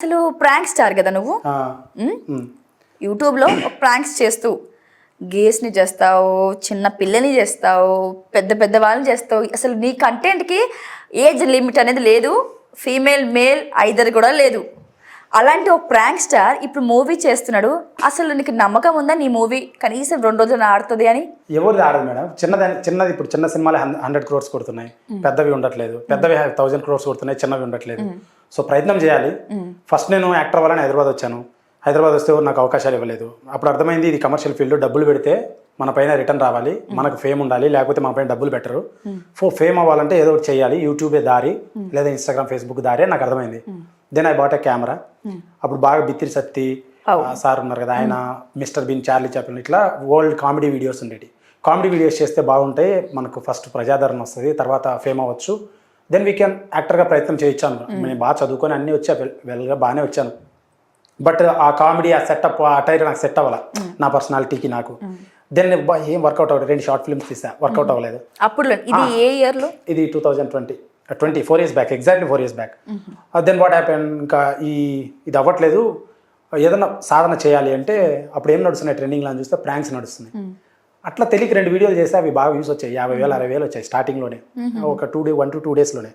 అసలు prank star కదా నువ్వు. యూట్యూబ్లో ప్రాంక్స్ చేస్తూ గేస్ని చేస్తావు, చిన్న పిల్లని చేస్తావు, పెద్ద పెద్ద వాళ్ళని చేస్తావు. అసలు నీ కంటెంట్కి ఏజ్ లిమిట్ అనేది లేదు, ఫీమేల్ మేల్ ఐదర్ కూడా లేదు. అలాంటి ఒక ప్రాంక్ స్టార్ ఇప్పుడు మూవీ చేస్తున్నాడు. అసలు నీకు నమ్మకం ఉందా నీ మూవీ కనీసం 2 రోజులు ఆడుతుంది అని? ఎవరు ఆడదు మేడం. చిన్నది ఇప్పుడు చిన్న సినిమాలు 100 crores కొడుతున్నాయి, పెద్దవి ఉండట్లేదు. పెద్దవి 1000 crores కొడుతున్నాయి, చిన్నవి ఉండట్లేదు. సో ప్రయత్నం చేయాలి. ఫస్ట్ నేను యాక్టర్ వల్ల హైదరాబాద్ వచ్చాను. హైదరాబాద్ వస్తే నాకు అవకాశాలు ఇవ్వలేదు. అప్పుడు అర్థమైంది ఇది కమర్షియల్ ఫీల్డ్, డబ్బులు పెడితే మన పైన రిటర్న్ రావాలి, మనకు ఫేమ్ ఉండాలి, లేకపోతే మన పైన డబ్బులు పెట్టరు. ఫేమ్ అవ్వాలంటే ఏదో ఒకటి చేయాలి, యూట్యూబే దారి లేదా ఇన్స్టాగ్రామ్ ఫేస్బుక్ దారి నాకు అర్థమైంది. Then I bought a camera. అప్పుడు బాగా బిత్తిరి సత్తి సార్ ఉన్నారు కదా, ఆయన మిస్టర్ బీన్, చార్లీ చాప్లిన్, ఇట్లా వరల్డ్ కామెడీ వీడియోస్ ఉండేవి. కామెడీ వీడియోస్ చేస్తే బాగుంటాయి, మనకు ఫస్ట్ ప్రజాదరణ వస్తుంది, తర్వాత ఫేమ్ అవ్వచ్చు. దెన్ వీ క్యాన్ యాక్టర్గా ప్రయత్నం చేయించాను. నేను బాగా చదువుకొని అన్నీ వచ్చా, వెల్గా బాగానే వచ్చాను. బట్ ఆ కామెడీ, ఆ సెటప్, ఆ అటైర్ నాకు సెట్ అవ్వాల నా పర్సనాలిటీకి నాకు. దెన్ ఏం వర్కౌట్ అవ్వలేదు. 2 షార్ట్ ఫిల్మ్స్ తీసా, వర్కౌట్ అవ్వలేదు. అప్పుడు ఇది ఏ ఇయర్లో? ఇది 2020, 4 years back, exactly 4 years back. Then what happen, ఇంకా ఇది అవ్వట్లేదు, ఏదన్నా సాధన చేయాలి అంటే అప్పుడు ఏం నడుస్తున్నాయి ట్రెండింగ్లో అని చూస్తే ప్రాంక్స్ నడుస్తున్నాయి. అట్లా తెలియక 2 వీడియోలు చేస్తే అవి బాగా వ్యూస్ వచ్చాయి, 50,000 60,000 వచ్చాయి స్టార్టింగ్లోనే, ఒక 1 to 2 daysలోనే.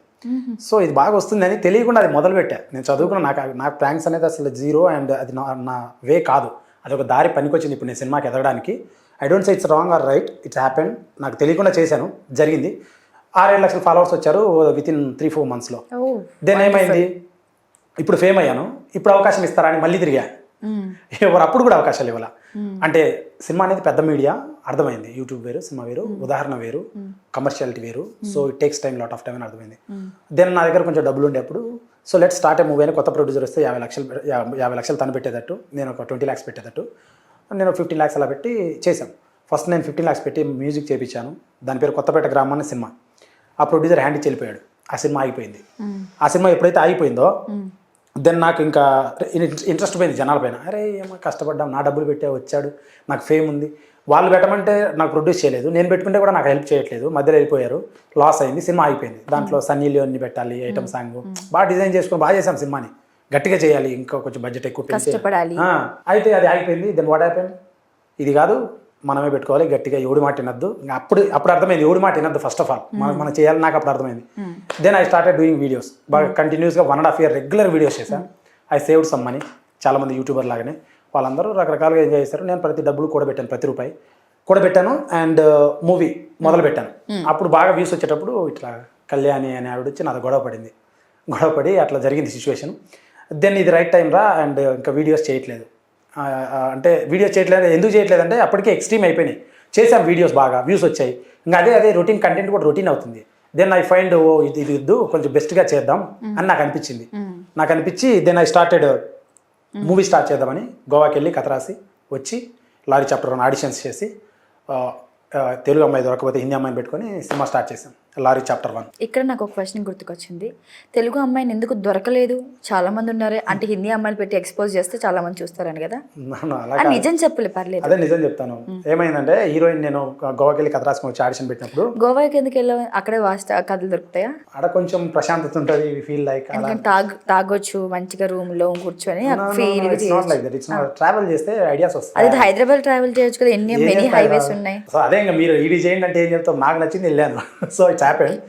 సో ఇది బాగా వస్తుందని తెలియకుండా అది మొదలుపెట్టా. నేను చదువుకున్న నాకు ప్రాంక్స్ అనేది అసలు జీరో, అండ్ అది నా వే కాదు, అది ఒక దారి పనికొచ్చింది ఇప్పుడు నేను సినిమాకి ఎదగడానికి. I don't say it's wrong or right, it's happen. నాకు తెలియకుండా చేశాను, జరిగింది. 6-7 లక్షల ఫాలోవర్స్ వచ్చారు వితిన్ 3-4 monthsలో. దెన్ ఏమైంది, ఇప్పుడు ఫేమ్ అయ్యాను, ఇప్పుడు అవకాశం ఇస్తారా అని మళ్ళీ తిరిగా. ఎవరు అప్పుడు కూడా అవకాశాలు ఇవ్వాల. అంటే సినిమా అనేది పెద్ద మీడియా, అర్థమైంది. యూట్యూబ్ వేరు, సినిమా వేరు, ఉదాహరణ వేరు, కమర్షియాలిటీ వేరు. So it takes time, lot of time అని అర్థమైంది. దెన్ నా దగ్గర కొంచెం డబ్బులు ఉండేప్పుడు, సో లెట్ స్టార్ట్ ఏ మూవీ అని కొత్త ప్రొడ్యూసర్ వస్తే 50 లక్షలు తను పెట్టేటట్టు, నేను ఒక 20 lakhs పెట్టేటట్టు, నేను 15 lakhs అలా పెట్టి చేశాం. ఫస్ట్ నేను 15 lakhs పెట్టి మ్యూజిక్ చేయించాను. దాని పేరు కొత్తపేట గ్రామం అనే సినిమా. ఆ ప్రొడ్యూసర్ హ్యాండ్ ఇచ్చి వెళ్ళిపోయాడు, ఆ సినిమా ఆగిపోయింది. ఆ సినిమా ఎప్పుడైతే ఆగిపోయిందో దెన్ నాకు ఇంకా ఇంట్రెస్ట్ పోయింది జనాల పైన. అరే ఏమో కష్టపడ్డాం, నా డబ్బులు పెట్టే వచ్చాడు, నాకు ఫేమ్ ఉంది. వాళ్ళు పెట్టమంటే నాకు ప్రొడ్యూస్ చేయలేదు, నేను పెట్టుకుంటే కూడా నాకు హెల్ప్ చేయట్లేదు, మధ్యలో వెళ్ళిపోయారు, లాస్ అయింది, సినిమా అయిపోయింది. దాంట్లో సన్నీ లియోన్ని పెట్టాలి, ఐటమ్ సాంగ్ బాగా డిజైన్ చేసుకుని బాగా చేసాం సినిమాని, గట్టిగా చేయాలి, ఇంకా కొంచెం బడ్జెట్ ఎక్కువ కష్టపడాలి. అయితే అది ఆగిపోయింది. దెన్ వాట్ హ్యాపెండ్, ఇది కాదు మనమే పెట్టుకోవాలి, గట్టిగా ఎవడి మాట వినద్దు. ఇంకా అప్పుడు అర్థమైంది, ఎవడి మాట వినద్దు ఫస్ట్ ఆఫ్ ఆల్, మనం చేయాలి. నాకు అప్పుడు అర్థమైంది. Then I started doing videos. బాగా కంటిన్యూస్గా 1.5 year రెగ్యులర్ వీడియోస్ చేశాను. I saved some money. చాలామంది యూట్యూబర్ లాగానే వాళ్ళందరూ రకరకాలుగా ఎంజాయ్ చేశారు. నేను ప్రతి డబ్బులు కూడబెట్టాను, ప్రతి రూపాయి కూడబెట్టాను. అండ్ మూవీ మొదలు పెట్టాను. అప్పుడు బాగా వ్యూస్ వచ్చేటప్పుడు ఇట్లా కళ్యాణి అనే ఆవిడ వచ్చి నాతో గొడవపడి అట్లా జరిగింది సిచ్యువేషన్. దెన్ ఇది రైట్ టైం రా, అండ్ ఇంకా వీడియోస్ చేయట్లేదు. అంటే వీడియోస్ చేయట్లేదు, ఎందుకు చేయట్లేదు అంటే అప్పటికే ఎక్స్ట్రీమ్ అయిపోయినాయి. చేసాం వీడియోస్, బాగా వ్యూస్ వచ్చాయి, ఇంకా అదే రొటీన్ కంటెంట్ కూడా రొటీన్ అవుతుంది. దెన్ ఐ ఫైండ్ ఇది ఇద్దు, కొంచెం బెస్ట్గా చేద్దాం అని నాకు అనిపించి then I started movie start చేద్దామని గోవాకి వెళ్ళి కథ రాసి వచ్చి లారీ చాప్టర్ 1 ఆడిషన్స్ చేసి తెలుగు అమ్మాయి దొరకపోతే హిందీ అమ్మాయిని పెట్టుకొని సినిమా స్టార్ట్ చేశాం, లారీ చాప్టర్ 1. ఇక్కడ నాకు ఒక క్వశ్చన్ గుర్తుకొచ్చింది, తెలుగు అమ్మాయిని ఎందుకు దొరకలేదు? చాలా మంది ఉన్నారు, అంటే హిందీ అమ్మాయిలు పెట్టి ఎక్స్పోజ్ చేస్తే చాలా మంది చూస్తారని కదా. నిజం చెప్పలే, పర్లేదు. అదే నిజం చెప్తాను. ఏమైందంటే హీరోయిన్ నేను గోవాకి వెళ్ళి కథ రాసుకొని వచ్చి ఆడిషన్ పెట్టినప్పుడు, గోవాకి ఎందుకు వెళ్ళావు? అక్కడే కథలు దొరుకుతాయా? అక్కడ కొంచెం ప్రశాంతత ఉంటుంది, ఫీల్ లైక్ తాగొచ్చు మంచిగా రూమ్ లో కూర్చొని ట్రావెల్ చేస్తే ఐడియాస్ వస్తాయి. అది హైదరాబాద్ ట్రావెల్ చేయొచ్చు కదా, ఎన్ని హైవేస్ ఉన్నాయి. సో అదే ఇంకా మీరు ఇది చేయండి అంటే ఏం చెప్తాం, నాకు నచ్చింది వెళ్ళాను. So it's happened.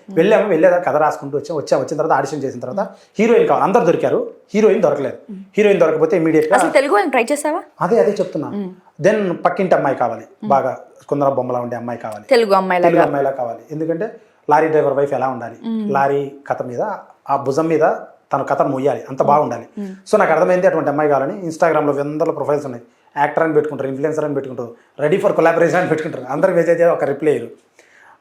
వెళ్ళేదా కథ రాసుకుంటూ వచ్చిన తర్వాత ఆడిషన్ చేసిన తర్వాత హీరోయిన్ కావాలి, అందరు దొరికారు, హీరోయిన్ దొరకలేదు. హీరోయిన్ దొరకపోతే ఇమీడియట్ గా తెలుగు ట్రై చేసావా? అదే చెప్తున్నా. దెన్ పక్కింటి అమ్మాయి కావాలి, బాగా కుందర బొమ్మలా ఉండే అమ్మాయి కావాలి, తెలుగు అమ్మాయిలా కావాలి. ఎందుకంటే లారీ డ్రైవర్ వైఫ్ ఎలా ఉండాలి, లారీ కథ మీద ఆ భుజం మీద తన కథను మొయ్యాలి, అంత బాగుండాలి. సో నాకు అర్థమైంది అటువంటి అమ్మాయి కావాలని. ఇన్స్టాగ్రామ్లో 100 ప్రొఫైల్స్ ఉన్నాయి, యాక్టర్ అని పెట్టుకుంటారు, ఇన్ఫ్లుయెన్సర్ అని పెట్టుకుంటారు, రెడీ ఫర్ కొలాబరేషన్ అని పెట్టుకుంటారు. అందరికి మెసేజ్ ఒక రిప్లై.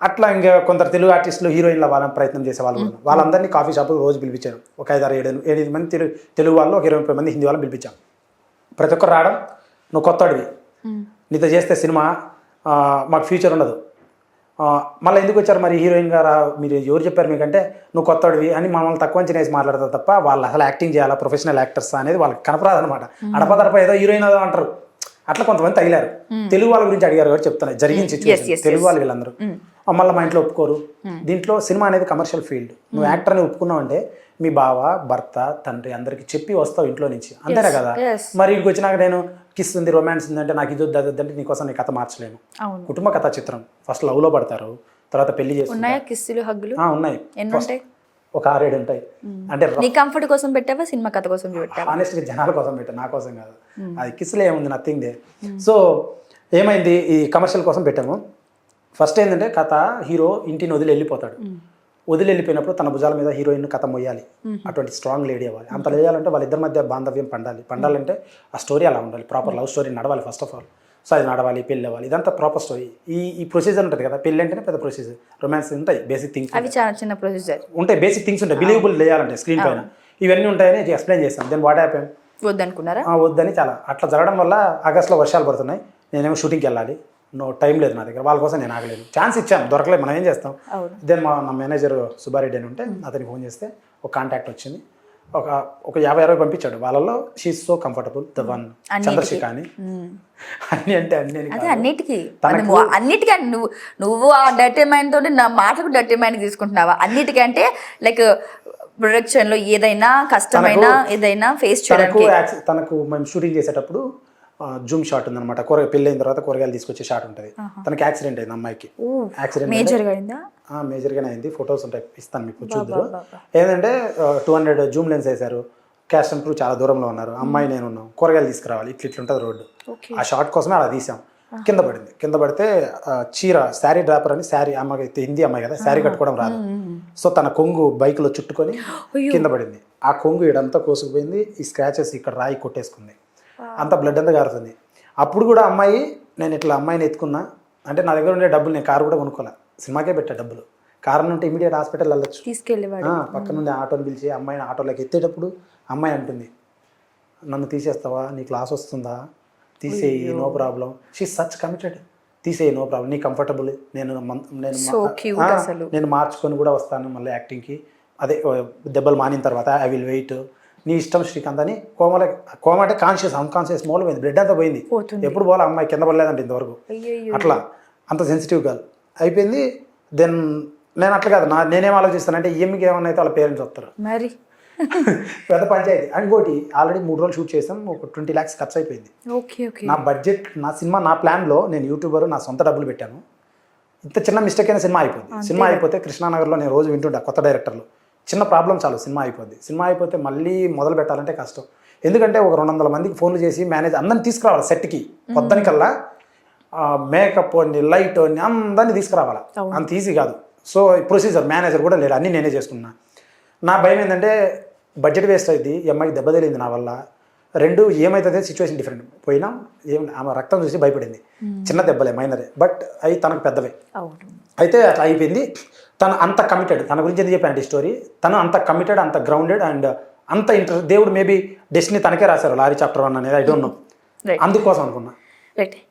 అట్లా ఇంకా కొందరు తెలుగు ఆర్టిస్టులు హీరోయిన్ల వాళ్ళని ప్రయత్నం చేసే వాళ్ళు, వాళ్ళందరినీ కాఫీ షాపులు రోజు పిలిపించారు. ఒక 5-6-7 మంది తెలుగు వాళ్ళు, ఒక 20-30 మంది హిందీ వాళ్ళని పిలిపించాం. ప్రతి ఒక్కరు రావడం, నువ్వు కొత్తడివి, నీతో చేస్తే సినిమా మాకు ఫ్యూచర్ ఉండదు, మళ్ళీ ఎందుకు వచ్చారు మరి హీరోయిన్ గారు, మీరు ఎవరు చెప్పారు మీకంటే నువ్వు కొత్తడివి అని మమ్మల్ని తక్కువ అంచనా వేసి మాట్లాడతారు తప్ప వాళ్ళు అసలు యాక్టింగ్ చేయాలా, ప్రొఫెషనల్ యాక్టర్స్ అనేది వాళ్ళకి కనపరాదు అనమాట. అడపదడప ఏదో హీరోయిన్ ఏదో అంటారు, అట్లా కొంతమంది తగిలారు. తెలుగు వాళ్ళ గురించి అడిగారు కాబట్టి చెప్తాను, జరిగిన సిచ్యువేషన్. తెలుగు వాళ్ళు వీళ్ళందరూ మళ్ళీ మా ఇంట్లో ఒప్పుకోరు. దీంట్లో సినిమా అనేది కమర్షియల్ ఫీల్డ్, నువ్వు యాక్టర్ అని ఒప్పుకున్నావు అంటే మీ బావ భర్త తండ్రి అందరికి చెప్పి వస్తావు ఇంట్లో నుంచి అంతేనే కదా. yes. మరి ఇంటికి వచ్చినాక నేను కిస్ ఉంది రొమాన్స్ ఉందంటే నాకు ఇది వద్దంటే నీకోసం నీ కథ మార్చలేను. అవును. కుటుంబ కథా చిత్రం ఫస్ట్ లవ్లో పడతారు, తర్వాత పెళ్లి చేసుకుంటారు. ఉన్నాయా కిస్సులు హగ్గులు? ఉన్నాయి, ఎన్ని ఉంటాయి? ఒక 6-7 ఉంటాయి. అంటే నీ కంఫర్ట్ కోసం పెట్టావా, సినిమా కథ కోసం పెట్టావా? ఆనెస్ట్గా జనాల కోసం పెట్టా, నా కోసం కాదు. అది కిస్సులో ఏముంది, నథింగ్ దే. సో ఏమైంది, ఈ కమర్షియల్ కోసం పెట్టాము. ఫస్ట్ ఏంటంటే కథ హీరో ఇంటిని వదిలి వెళ్ళిపోతాడు. వదిలి వెళ్ళిపోయినప్పుడు తన భుజాల మీద హీరోయిన్ కథ మొయ్యాలి. అటువంటి స్ట్రాంగ్ లేడీ అవ్వాలి. అంత లేయాలంటే వాళ్ళిద్దరి మధ్య బాంధవ్యం పండాలంటే ఆ స్టోరీ అలా ఉండాలి. ప్రాపర్ లవ్ స్టోరీ నడవాలి ఫస్ట్ ఆఫ్ ఆల్. సో అది నడవాలి, పెళ్ళి అవ్వాలి, ఇదంతా ప్రాపర్ స్టోరీ. ఈ ప్రొసీజర్ ఉంటుంది కదా, పెళ్ళి అంటేనే పెద్ద ప్రొసీజర్. రొమాన్స్ ఉంటాయి, బేసిక్ థింగ్స్ అవి చాలా చిన్న ప్రొసీజర్ ఉంటాయి, బేసిక్ థింగ్స్ ఉంటాయి, బిలీవబుల్ చేయాలంటే స్క్రీన్ పైన ఇవన్నీ ఉంటాయని ఎక్స్ప్లెయిన్ చేస్తాను. దెన్ వాట్ హ్యాపెన్, వద్దనుకున్నారా? వద్దని చాలా అట్లా జరగడం వల్ల ఆగస్టులో వర్షాలు పడుతున్నాయి, నేనేమో షూటింగ్కి వెళ్ళాలి, టైం లేదు నా దగ్గర, వాళ్ళ కోసం నేను ఆగలేదు. ఛాన్స్ ఇచ్చాను, దొరకలేదు, మనం ఏం చేస్తాం. దెన్ నా మేనేజర్ సుబ్బారెడ్డి అని ఉంటే అతనికి ఫోన్ చేస్తే ఒక కాంటాక్ట్ వచ్చింది. ఒక 50-60 పంపించాడు. వాళ్ళలో she so comfortable the one Chandrashekar అని. అన్ని అంటే అదే అన్నిటికీ అన్నిటికీ నువ్వు ఆ డర్టీ మైండ్ తోటి నా మాటలకు డర్టీ మైండ్ తీసుకుంటున్నావా? అన్నిటికంటే లైక్ ప్రొడక్షన్ లో ఏదైనా కష్టమైనా ఏదైనా ఫేస్ చేయడానికి. తనకు మేము షూటింగ్ చేసేటప్పుడు జూమ్ షాట్ ఉందన్నమాట. పెళ్ళైన తర్వాత కూరగాయలు తీసుకొచ్చే షాట్ ఉంటుంది. తనకి యాక్సిడెంట్ అయింది, అమ్మాయికి. యాక్సిడెంట్ మేజర్గానే అయింది. ఫొటోస్ ఉంటాయి, ఇస్తాను మీకు చూద్దరు. ఏంటంటే 200 జూమ్ లెన్స్ వేశారు. క్యాస్ట్ అండ్ క్రూ చాలా దూరంలో ఉన్నారు. అమ్మాయి నేను ఉన్నాం, కూరగాయలు తీసుకురావాలి, ఇట్లుంటుంది రోడ్డు. ఆ షాట్ కోసమే అలా తీసాం. కింద పడింది. కింద పడితే చీర శారీ డ్రాపర్ అని, శారీ అమ్మాయి హిందీ అమ్మాయి కదా, శారీ కట్టుకోవడం రాదు. సో తన కొంగు బైక్లో చుట్టుకొని కింద పడింది. ఆ కొంగు ఇడంతా కోసుకుపోయింది. ఈ స్క్రాచెస్ ఇక్కడ రాయి కొట్టేసుకుంది, అంత బ్లడ్ అంతా కారుతుంది. అప్పుడు కూడా అమ్మాయి, నేను ఇట్లా అమ్మాయిని ఎత్తుకున్నా అంటే నా దగ్గర ఉండే డబ్బులు, నేను కారు కూడా కొనుక్కోలే, సినిమాకే పెట్టా డబ్బులు. కారణం ఉంటే ఇమీడియట్ హాస్పిటల్ వెళ్ళొచ్చు. పక్క నుండి ఆటోని పిలిచి అమ్మాయిని ఆటోలోకి ఎత్తేటప్పుడు అమ్మాయి అంటుంది, నన్ను తీసేస్తావా, నీ క్లాస్ వస్తుందా, తీసేయి, no problem. She such committed, తీసేయి, నో ప్రాబ్లం, నీ కంఫర్టబుల్, నేను మార్చుకొని కూడా వస్తాను మళ్ళీ యాక్టింగ్కి, అదే దెబ్బలు మానిన తర్వాత ఐ విల్ వెయిట్, నీ ఇష్టం శ్రీకాంత్ అని. కోమ అంటే కాన్షియస్, అన్కాన్షియస్ మోల్ పోయింది, బ్లడ్ అంతా పోయింది. ఎప్పుడు పోలే అమ్మాయి, కింద పడలేదంటే ఇంతవరకు. అట్లా అంత సెన్సిటివ్ గర్ల్ అయిపోయింది. దెన్ నేను అట్లా కాదు, నేనేం ఆలోచిస్తానంటే ఈఎంకి ఏమన్నా అయితే వాళ్ళ పేరెంట్స్ వస్తారు, మరి పెద్ద పంచాయతీ. ఇంకోటి ఆల్రెడీ 3 రోజులు షూట్ చేసాం, ఒక 20 lakhs ఖర్చు అయిపోయింది. నా బడ్జెట్, నా సినిమా, నా ప్లాన్లో నేను యూట్యూబర్, నా సొంత డబ్బులు పెట్టాను. ఇంత చిన్న మిస్టేక్ అయినా సినిమా అయిపోయింది. సినిమా అయిపోతే కృష్ణానగర్లో నేను రోజు వింటుంటా కొత్త డైరెక్టర్లు, చిన్న ప్రాబ్లం చాలు సినిమా అయిపోద్ది. సినిమా అయిపోతే మళ్ళీ మొదలు పెట్టాలంటే కష్టం. ఎందుకంటే ఒక 200 మందికి ఫోన్లు చేసి మేనేజ్ అందరిని తీసుకురావాలి సెట్కి. పొద్దునికల్లా మేకప్ అని, లైట్ అని అందరినీ తీసుకురావాలి, అంత ఈజీ కాదు. సో ప్రొసీజర్, మేనేజర్ కూడా లేడు, అన్నీ నేనే చేసుకున్నా. నా భయం ఏంటంటే బడ్జెట్ వేస్ట్ అయింది, ఈ అమ్మాయికి దెబ్బ తగిలింది నా వల్ల. 2 ఏమవుతుంది, సిచ్యువేషన్ డిఫరెంట్. పోయినా ఆమె రక్తం చూసి భయపడింది. చిన్న దెబ్బలే, మైనరే, బట్ అవి తనకు పెద్దవే. అయితే అట్లా అయిపోయింది. తను అంత కమిటెడ్, తన గురించి ఎందుకు చెప్పానంటే ఈ స్టోరీ, తను అంత కమిటెడ్, అంత గ్రౌండెడ్ అండ్ అంత ఇంట్రెస్ట్. దేవుడు మేబీ డెస్టినీ తనకే రాశారు లారీ చాప్టర్ 1 అనేది, ఐ డోంట్ నో, అందుకోసం అనుకున్నా.